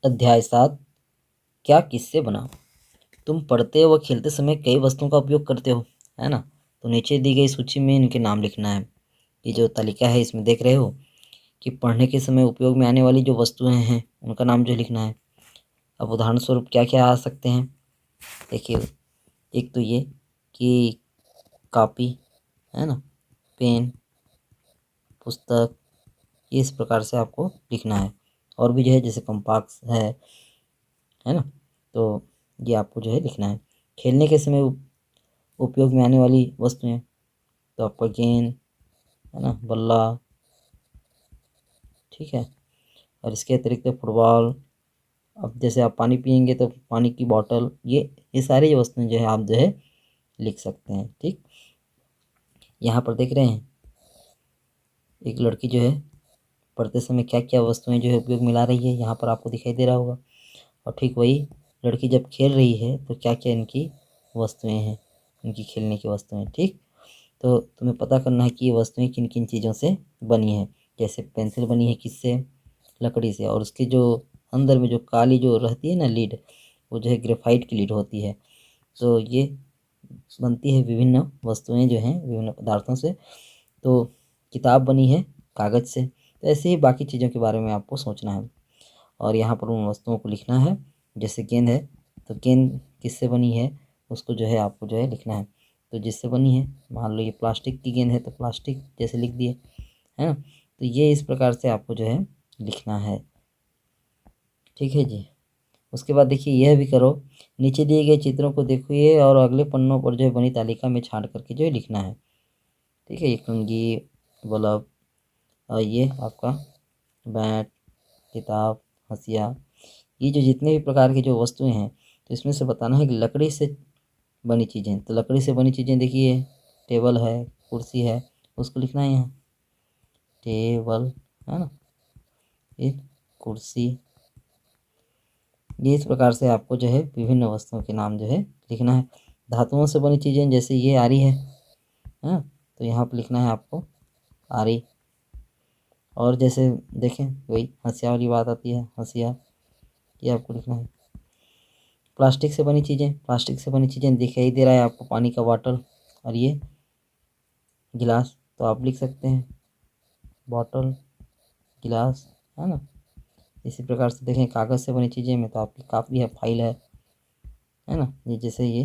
अध्याय 7 क्या किससे बना। तुम पढ़ते व खेलते समय कई वस्तुओं का उपयोग करते हो, है ना। तो नीचे दी गई सूची में इनके नाम लिखना है। ये जो तालिका है इसमें देख रहे हो कि पढ़ने के समय उपयोग में आने वाली जो वस्तुएं हैं उनका नाम जो लिखना है। अब उदाहरण स्वरूप क्या क्या आ सकते हैं, देखिए। एक तो ये कि कॉपी, है ना, पेन, पुस्तक, ये इस प्रकार से आपको लिखना है। और भी जो है जैसे कंपास है ना। तो ये आपको जो है लिखना है। खेलने के समय उपयोग में आने वाली वस्तुएं, तो आपका गेंद, है ना, बल्ला, ठीक है। और इसके अतिरिक्त फुटबॉल, अब जैसे आप पानी पियेंगे तो पानी की बोतल, ये सारी जो वस्तुएं जो है आप जो है लिख सकते हैं, ठीक। यहाँ पर देख रहे हैं एक लड़की जो है पढ़ते समय क्या क्या वस्तुएं जो है उपयोग में ला रही है, यहाँ पर आपको दिखाई दे रहा होगा। और ठीक वही लड़की जब खेल रही है तो क्या क्या इनकी वस्तुएं हैं, इनकी खेलने की वस्तुएं, ठीक। तो तुम्हें पता करना है कि ये वस्तुएं किन किन चीज़ों से बनी है। जैसे पेंसिल बनी है किससे, लकड़ी से, और उसके जो अंदर में जो काली जो रहती है ना लीड, वो जो है ग्रेफाइट की लीड होती है। तो ये बनती है विभिन्न वस्तुएं जो हैं विभिन्न पदार्थों से। तो किताब बनी है कागज़ से। तो ऐसे ही बाकी चीज़ों के बारे में आपको सोचना है और यहाँ पर उन वस्तुओं को लिखना है। जैसे गेंद है तो गेंद किससे बनी है उसको जो है आपको जो है लिखना है। तो जिससे बनी है, मान लो ये प्लास्टिक की गेंद है तो प्लास्टिक जैसे लिख दिए, है ना। तो ये इस प्रकार से आपको जो है लिखना है, ठीक है जी। उसके बाद देखिए यह भी करो, नीचे दिए गए चित्रों को देखिए और अगले पन्नों पर जो है बनी तालिका में छांट करके जो है लिखना है, ठीक है। ये कंघी, बल्ब, और ये आपका बैट, किताब, हंसिया, ये जो जितने भी प्रकार की जो वस्तुएं हैं, तो इसमें से बताना है कि लकड़ी से बनी चीज़ें। तो लकड़ी से बनी चीज़ें देखिए, टेबल है, कुर्सी है, उसको लिखना है यहाँ टेबल, है ना, ये कुर्सी। ये इस प्रकार से आपको जो है विभिन्न वस्तुओं के नाम जो है लिखना है। धातुओं से बनी चीज़ें जैसे ये आरी है, हाँ, तो यहाँ पर लिखना है आपको आरी। और जैसे देखें वही हंसिया वाली बात आती है, हंसिया, ये आपको लिखना है। प्लास्टिक से बनी चीज़ें, प्लास्टिक से बनी चीज़ें दिखाई दे रहा है आपको पानी का बॉटल और ये गिलास, तो आप लिख सकते हैं बॉटल, गिलास, है ना। इसी प्रकार से देखें कागज़ से बनी चीज़ें में तो आपकी कापी है, फाइल है ना। ये जैसे ये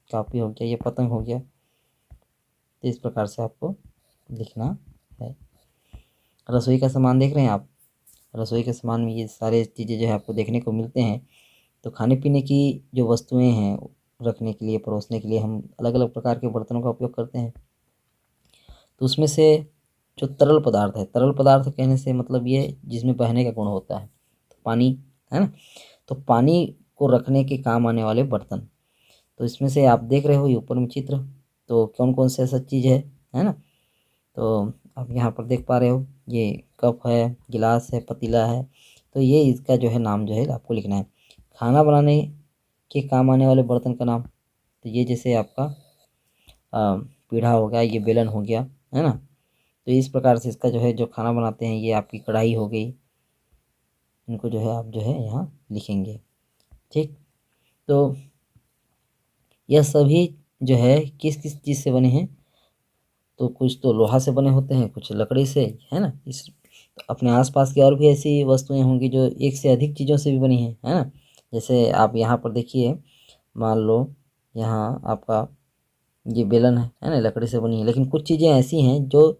कापी हो गया, ये पतंग हो गया। तो इस प्रकार से आपको लिखना है। रसोई का सामान देख रहे हैं आप, रसोई के सामान में ये सारे चीज़ें जो है आपको देखने को मिलते हैं। तो खाने पीने की जो वस्तुएं हैं रखने के लिए, परोसने के लिए हम अलग अलग प्रकार के बर्तनों का उपयोग करते हैं। तो उसमें से जो तरल पदार्थ है, तरल पदार्थ कहने से मतलब ये जिसमें बहने का गुण होता है, तो पानी, है ना। तो पानी को रखने के काम आने वाले बर्तन, तो इसमें से आप देख रहे हो ये ऊपर में चित्र, तो कौन कौन से ऐसा चीज़ है ना। तो आप यहाँ पर देख पा रहे हो ये कप है, गिलास है, पतीला है। तो ये इसका जो है नाम जो है आपको लिखना है। खाना बनाने के काम आने वाले बर्तन का नाम, तो ये जैसे आपका पीढ़ा हो गया, ये बेलन हो गया, है ना। तो इस प्रकार से इसका जो है जो खाना बनाते हैं, ये आपकी कढ़ाई हो गई, इनको जो है आप जो है यहाँ लिखेंगे, ठीक। तो यह सभी जो है किस किस चीज़ से बने हैं, तो कुछ तो लोहा से बने होते हैं, कुछ लकड़ी से, है ना। इस तो अपने आसपास की और भी ऐसी वस्तुएं होंगी जो एक से अधिक चीज़ों से भी बनी हैं, है ना। जैसे आप यहाँ पर देखिए, मान लो यहाँ आपका ये बेलन है ना, लकड़ी से बनी है। लेकिन कुछ चीज़ें ऐसी हैं जो,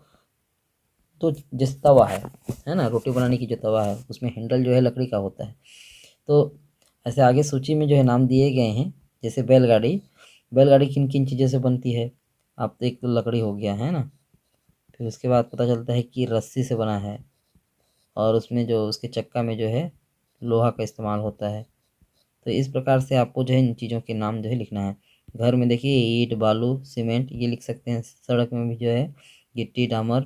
तो जैसे तवा है ना, रोटी बनाने की जो तवा है उसमें हैंडल जो है लकड़ी का होता है। तो ऐसे आगे सूची में जो है नाम दिए गए हैं। जैसे बैलगाड़ी, बैलगाड़ी किन किन चीज़ों से बनती है, आप तो एक तो लकड़ी हो गया, है ना। फिर उसके बाद पता चलता है कि रस्सी से बना है और उसमें जो उसके चक्का में जो है लोहा का इस्तेमाल होता है। तो इस प्रकार से आपको जो है इन चीज़ों के नाम जो है लिखना है। घर में देखिए ईंट, बालू, सीमेंट ये लिख सकते हैं। सड़क में भी जो है गिट्टी, डामर,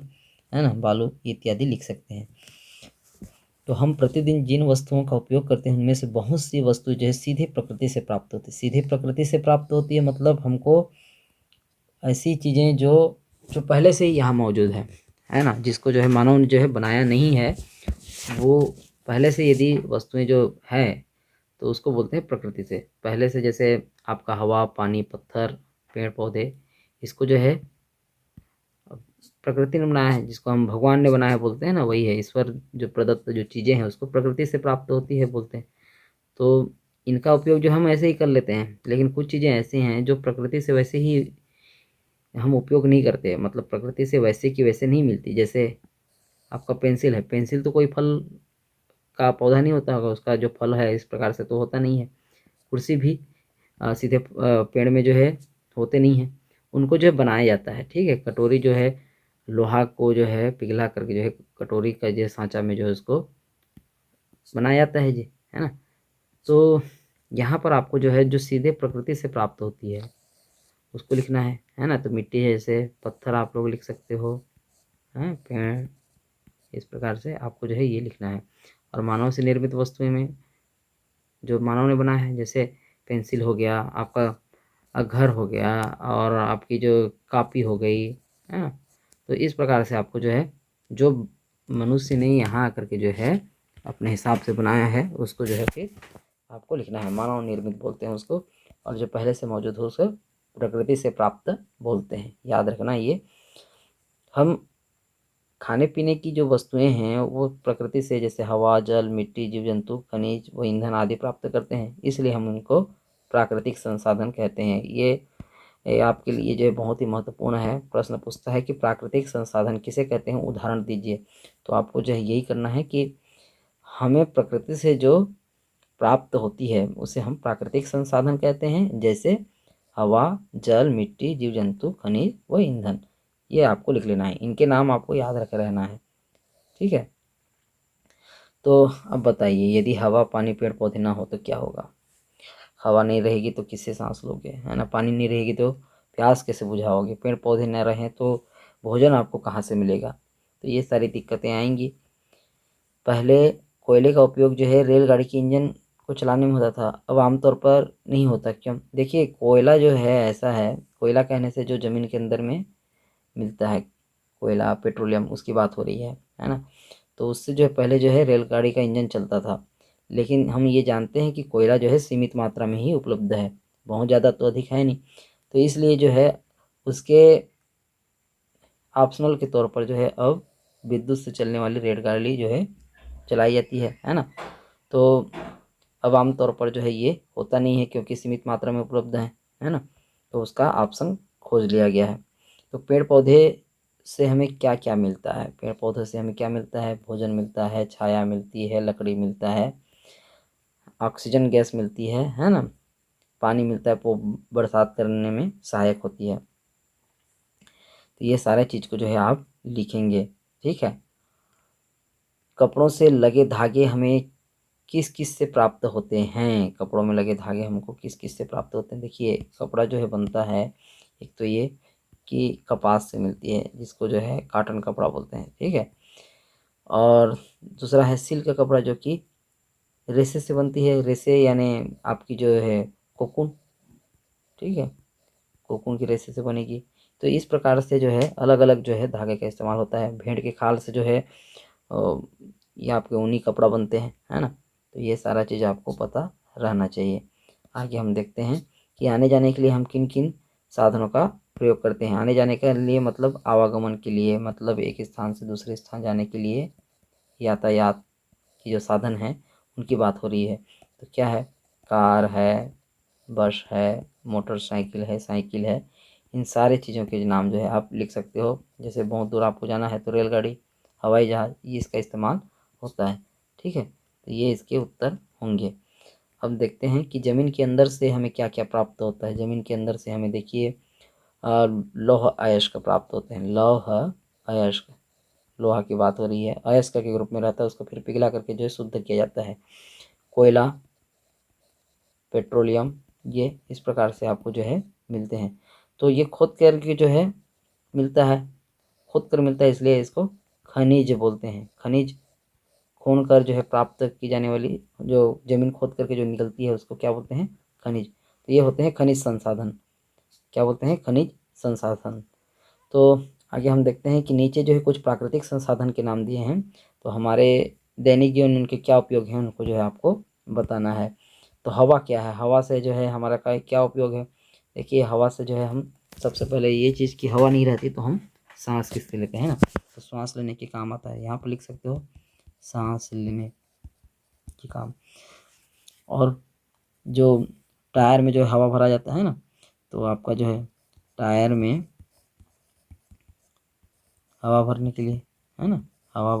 है ना, बालू इत्यादि लिख सकते हैं। तो हम प्रतिदिन जिन वस्तुओं का उपयोग करते हैं उनमें से बहुत सी वस्तु जो है सीधे प्रकृति से प्राप्त होती है। सीधे प्रकृति से प्राप्त होती है मतलब हमको ऐसी चीज़ें जो जो पहले से ही यहाँ मौजूद है ना, जिसको जो है मानव ने जो है बनाया नहीं है, वो पहले से यदि वस्तुएं जो है तो उसको बोलते हैं प्रकृति से। पहले से जैसे आपका हवा, पानी, पत्थर, पेड़ पौधे, इसको जो है प्रकृति ने बनाया है, जिसको हम भगवान ने बनाया बोलते हैं ना, वही है। ईश्वर जो प्रदत्त जो चीज़ें हैं उसको प्रकृति से प्राप्त होती है बोलते हैं। तो इनका उपयोग जो हम ऐसे ही कर लेते हैं, लेकिन कुछ चीज़ें ऐसी हैं जो प्रकृति से वैसे ही हम उपयोग नहीं करते, मतलब प्रकृति से वैसे की वैसे नहीं मिलती। जैसे आपका पेंसिल है, पेंसिल तो कोई फल का पौधा नहीं होता होगा, उसका जो फल है इस प्रकार से तो होता नहीं है। कुर्सी भी सीधे पेड़ में जो है होते नहीं हैं, उनको जो है बनाया जाता है। ठीक है, कटोरी जो है लोहा को जो है पिघला करके जो है कटोरी का जो सांचा में जो है उसको बनाया जाता है जी, है ना। तो यहाँ पर आपको जो है जो सीधे प्रकृति से प्राप्त होती है उसको लिखना है ना। तो मिट्टी है, जैसे पत्थर आप लोग लिख सकते हो, हैं पेड़, इस प्रकार से आपको जो है ये लिखना है। और मानव से निर्मित वस्तुएं में जो मानव ने बनाया है, जैसे पेंसिल हो गया, आपका घर हो गया, और आपकी जो कापी हो गई, है ना। तो इस प्रकार से आपको जो है जो मनुष्य ने यहाँ आकर के जो है अपने हिसाब से बनाया है उसको जो है फिर आपको लिखना है। मानव निर्मित बोलते हैं उसको, और जो पहले से मौजूद हो उसको प्रकृति से प्राप्त बोलते हैं। याद रखना ये। हम खाने पीने की जो वस्तुएं हैं वो प्रकृति से, जैसे हवा, जल, मिट्टी, जीव जंतु, खनिज व ईंधन आदि प्राप्त करते हैं, इसलिए हम उनको प्राकृतिक संसाधन कहते हैं। ये आपके लिए जो है बहुत ही महत्वपूर्ण है। प्रश्न पूछता है कि प्राकृतिक संसाधन किसे कहते हैं, उदाहरण दीजिए। तो आपको जो है यही करना है कि हमें प्रकृति से जो प्राप्त होती है उसे हम प्राकृतिक संसाधन कहते हैं, जैसे हवा, जल, मिट्टी, जीव जंतु, खनिज व ईंधन। ये आपको लिख लेना है, इनके नाम आपको याद रखे रहना है। ठीक है। तो अब बताइए, यदि हवा, पानी, पेड़ पौधे ना हो तो क्या होगा। हवा नहीं रहेगी तो किससे सांस लोगे, है ना। पानी नहीं रहेगी तो प्यास कैसे बुझाओगे। पेड़ पौधे न रहें तो भोजन आपको कहाँ से मिलेगा। तो ये सारी दिक्कतें आएंगी। पहले कोयले का उपयोग जो है रेलगाड़ी के इंजन को चलाने में होता था, अब आमतौर पर नहीं होता। क्यों? देखिए, कोयला जो है ऐसा है, कोयला कहने से जो ज़मीन के अंदर में मिलता है कोयला, पेट्रोलियम, उसकी बात हो रही है ना। तो उससे जो है पहले जो है रेलगाड़ी का इंजन चलता था, लेकिन हम ये जानते हैं कि कोयला जो है सीमित मात्रा में ही उपलब्ध है, बहुत ज़्यादा तो अधिक है नहीं। तो इसलिए जो है उसके ऑप्शनल के तौर पर जो है अब विद्युत से चलने वाली रेलगाड़ी जो है चलाई जाती है ना। तो अब आमतौर पर जो है ये होता नहीं है, क्योंकि सीमित मात्रा में उपलब्ध है ना। तो उसका ऑप्शन खोज लिया गया है। तो पेड़ पौधे से हमें क्या क्या मिलता है। पेड़ पौधों से हमें क्या मिलता है, भोजन मिलता है, छाया मिलती है, लकड़ी मिलता है, ऑक्सीजन गैस मिलती है ना। पानी मिलता है, वो बरसात करने में सहायक होती है। तो ये सारे चीज़ को जो है आप लिखेंगे। ठीक है। कपड़ों से लगे धागे हमें किस किस से प्राप्त होते हैं। कपड़ों में लगे धागे हमको किस किस से प्राप्त होते हैं। देखिए, कपड़ा जो है बनता है, एक तो ये कि कपास से मिलती है, जिसको जो है कॉटन कपड़ा बोलते हैं। ठीक है। और दूसरा है सिल्क का कपड़ा, जो कि रेशे से बनती है। रेशे यानी आपकी जो है कोकून। ठीक है, कोकून की रेशे से बनेगी। तो इस प्रकार से जो है अलग अलग जो है धागे का इस्तेमाल होता है। भेड़ के खाल से जो है ये आपके ऊनी कपड़ा बनते हैं, है ना। तो ये सारा चीज़ आपको पता रहना चाहिए। आगे हम देखते हैं कि आने जाने के लिए हम किन किन साधनों का प्रयोग करते हैं। आने जाने के लिए मतलब आवागमन के लिए, मतलब एक स्थान से दूसरे स्थान जाने के लिए यातायात की जो साधन हैं उनकी बात हो रही है। तो क्या है, कार है, बस है, मोटरसाइकिल है, साइकिल है। इन सारे चीज़ों के नाम जो है आप लिख सकते हो। जैसे बहुत दूर आपको जाना है तो रेलगाड़ी, हवाई जहाज़, ये इसका इस्तेमाल होता है। ठीक है, तो ये इसके उत्तर होंगे। अब देखते हैं कि ज़मीन के अंदर से हमें क्या क्या प्राप्त होता है। ज़मीन के अंदर से हमें देखिए लौह अयस्क प्राप्त होते हैं। लौह अयस्क, लोहा की बात हो रही है, अयस्क के ग्रुप में रहता है, उसको फिर पिघला करके जो है शुद्ध किया जाता है। कोयला, पेट्रोलियम, ये इस प्रकार से आपको जो है मिलते हैं। तो ये खोद करके जो है मिलता है, खोद कर मिलता है, इसलिए इसको खनिज बोलते हैं। खनिज खून कर जो है प्राप्त की जाने वाली, जो जमीन खोद करके जो निकलती है उसको क्या बोलते हैं, खनिज। तो ये होते हैं खनिज संसाधन। क्या बोलते हैं, खनिज संसाधन। तो आगे हम देखते हैं कि नीचे जो है कुछ प्राकृतिक संसाधन के नाम दिए हैं। तो हमारे दैनिक जीवन में उनके क्या उपयोग हैं उनको जो है आपको बताना है। तो हवा क्या है, हवा से जो है हमारा क्या उपयोग है। देखिए हवा से जो है हम सबसे पहले ये चीज़ की हवा नहीं रहती तो हम सांस किससे लेते हैं ना, तो सांस लेने के काम आता है। यहाँ पर लिख सकते हो सांस लेने के काम। और जो टायर में जो हवा भरा जाता है ना, तो आपका जो है टायर में हवा भरने के लिए है ना, हवा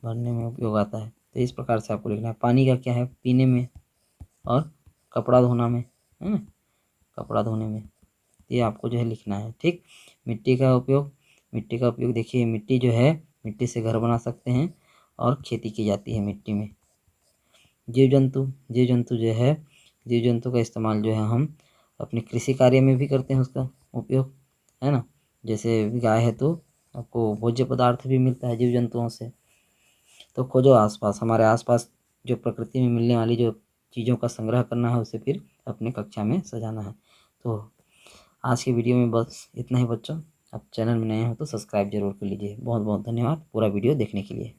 भरने में उपयोग आता है। तो इस प्रकार से आपको लिखना है। पानी का क्या है, पीने में और कपड़ा धोना में, है ना, कपड़ा धोने में। ये आपको जो है लिखना है। ठीक। मिट्टी का उपयोग, मिट्टी का उपयोग देखिए मिट्टी जो है, मिट्टी से घर बना सकते हैं और खेती की जाती है मिट्टी में। जीव जंतु, जीव जंतु जो है, जीव जंतु का इस्तेमाल जो है हम अपने कृषि कार्य में भी करते हैं उसका उपयोग, है ना। जैसे गाय है तो आपको भोज्य पदार्थ भी मिलता है जीव जंतुओं से। तो खोजो आसपास, हमारे आसपास जो प्रकृति में मिलने वाली जो चीज़ों का संग्रह करना है उसे फिर अपने कक्षा में सजाना है। तो आज की वीडियो में बस इतना ही बच्चों। आप चैनल में नए हो तो सब्सक्राइब जरूर कर लीजिए। बहुत बहुत धन्यवाद पूरा वीडियो देखने के लिए।